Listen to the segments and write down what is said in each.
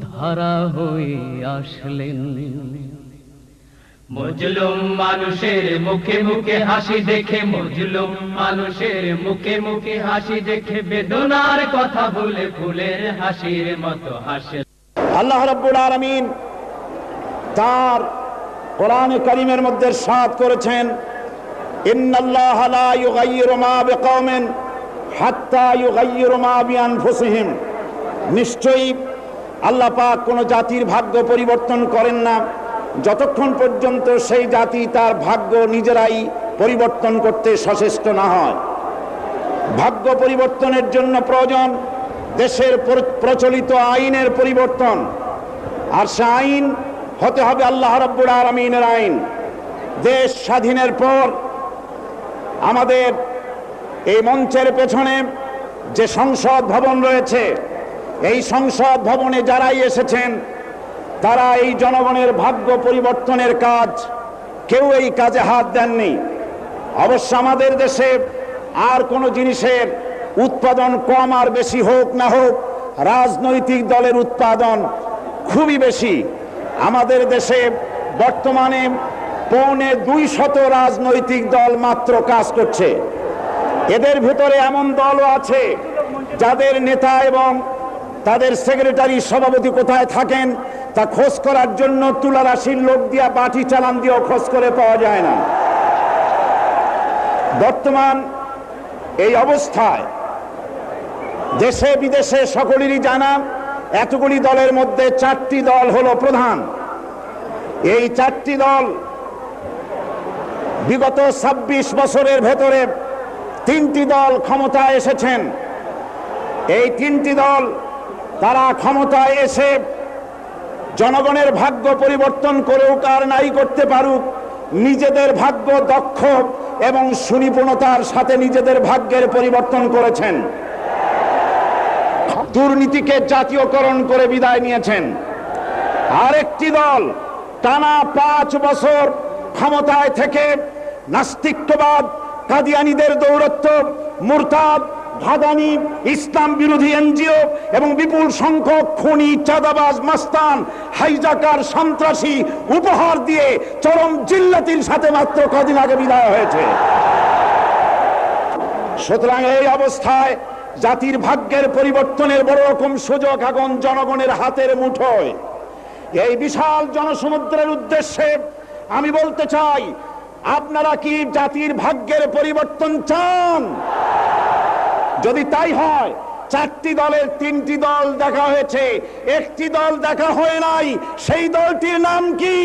ধারা হয়ে আসলেন। মজলুম মানুষের মুখে মুখে হাসি দেখে, মজলুম মানুষের মুখে মুখে হাসি দেখে, বেদনার কথা বলে ফুলের হাসির মতো হাসে। আল্লাহ রাব্বুল আলামিন তার কোরআনে কারীমের মধ্যে ইরশাদ করেছেন, ইন্নাল্লাহা লা ইউগাইয়িরু মা বিকওমিন হাত্তা ইউগাইয়িরু মা বিআনফুসিহিম। নিশ্চয়ই আল্লাহ পাক কোন জাতির ভাগ্য পরিবর্তন করেন না যতক্ষণ পর্যন্ত সেই জাতি তার ভাগ্য নিজেরাই পরিবর্তন করতে সচেষ্ট না হয়। ভাগ্য পরিবর্তনের জন্য প্রয়োজন দেশের প্রচলিত আইনের পরিবর্তন, আর সে আইন হতে হবে আল্লাহ রাব্বুল আলামিনের আইন। দেশ স্বাধীনের পর আমাদের এই মঞ্চের পেছনে যে সংসদ ভবন রয়েছে, এই সংসদ ভবনে যারাই এসেছেন তারা এই জনগণের ভাগ্য পরিবর্তনের কাজ, কেউ এই কাজে হাত দেননি। অবশ্য আমাদের দেশে আর কোনো জিনিসের উৎপাদন কম আর বেশি হোক না হোক, রাজনৈতিক দলের উৎপাদন খুবই বেশি। আমাদের দেশে বর্তমানে 250 রাজনৈতিক দল মাত্র কাজ করছে। এদের ভিতরে এমন দলও আছে যাদের নেতা এবং তাদের সেক্রেটারি সভাপতি কোথায় থাকেন তা খোঁজ করার জন্য তুলারাশির লোক দিয়া বাটি চালান দিয়েও খোঁজ করে পাওয়া যায় না। বর্তমান এই অবস্থায় দেশে বিদেশে সকলেরই জানা, এতগুলি দলের মধ্যে 4টি দল হলো প্রধান। এই 4টি দল বিগত 26 বছরের ভেতরে 3টি দল ক্ষমতায় এসেছেন। এই 3টি দল তারা ক্ষমতায় এসে জনগণের ভাগ্য পরিবর্তন করেও আর নাই করতে পারুক, নিজেদের ভাগ্য দক্ষ এবং সুনিপুণতার সাথে নিজেদের ভাগ্যের পরিবর্তন করেছেন। দুর্নীতিকে জাতীয়করণ করে বিদায় নিয়েছেন। আরেকটি দল টানা 5 বছর ক্ষমতায় থেকে নাস্তিকবাদ, কাদিয়ানীদের দৌরত্ব, মুরতাদ, ভাদানি, ইসলাম বিরোধী এনজিও এবং বিপুল সংখ্যক খুনি, চাঁদাবাজ, মাস্তান, হাইজাকার, সন্ত্রাসী উপহার দিয়ে চরম জিল্লাতির সাথে মাত্র কদিন আগে বিদায় হয়েছে। সুতরাং এই অবস্থায় জাতির ভাগ্যের পরিবর্তনের বড় রকম সুযোগ এখন জনগণের হাতের মুঠোয়। এই বিশাল জনসমুদ্রের উদ্দেশ্যে আমি বলতে চাই, আপনারা কি জাতির ভাগ্যের পরিবর্তন চান? যদি তাই হয়, 4টি দলের 3টি দল দেখা হয়েছে, একটি দল দেখা হয় নাই। সেই দলটির নাম কি?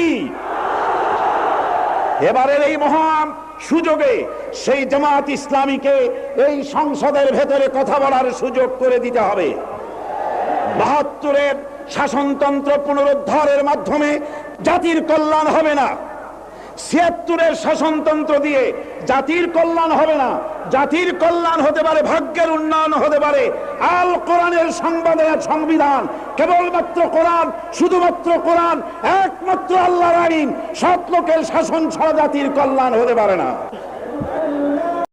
এবারের এই মহান সুযোগে সেই জামাত ইসলামীকে এই সংসদের ভেতরে কথা বলার সুযোগ করে দিতে হবে। 72-এর শাসনতন্ত্র পুনরুদ্ধারের মাধ্যমে জাতির কল্যাণ হবে না। 76-এর শাসনতন্ত্র দিয়ে জাতির কল্যাণ হবে না। জাতির কল্যাণ হতে পারে, ভাগ্যের উন্নয়ন হতে পারে আল কোরআনের সংবিধান। কেবলমাত্র কোরআন, শুধুমাত্র কোরআন, একমাত্র আল্লাহর আইন, সৎ লোকের শাসন ছাড়া জাতির কল্যাণ হতে পারে না।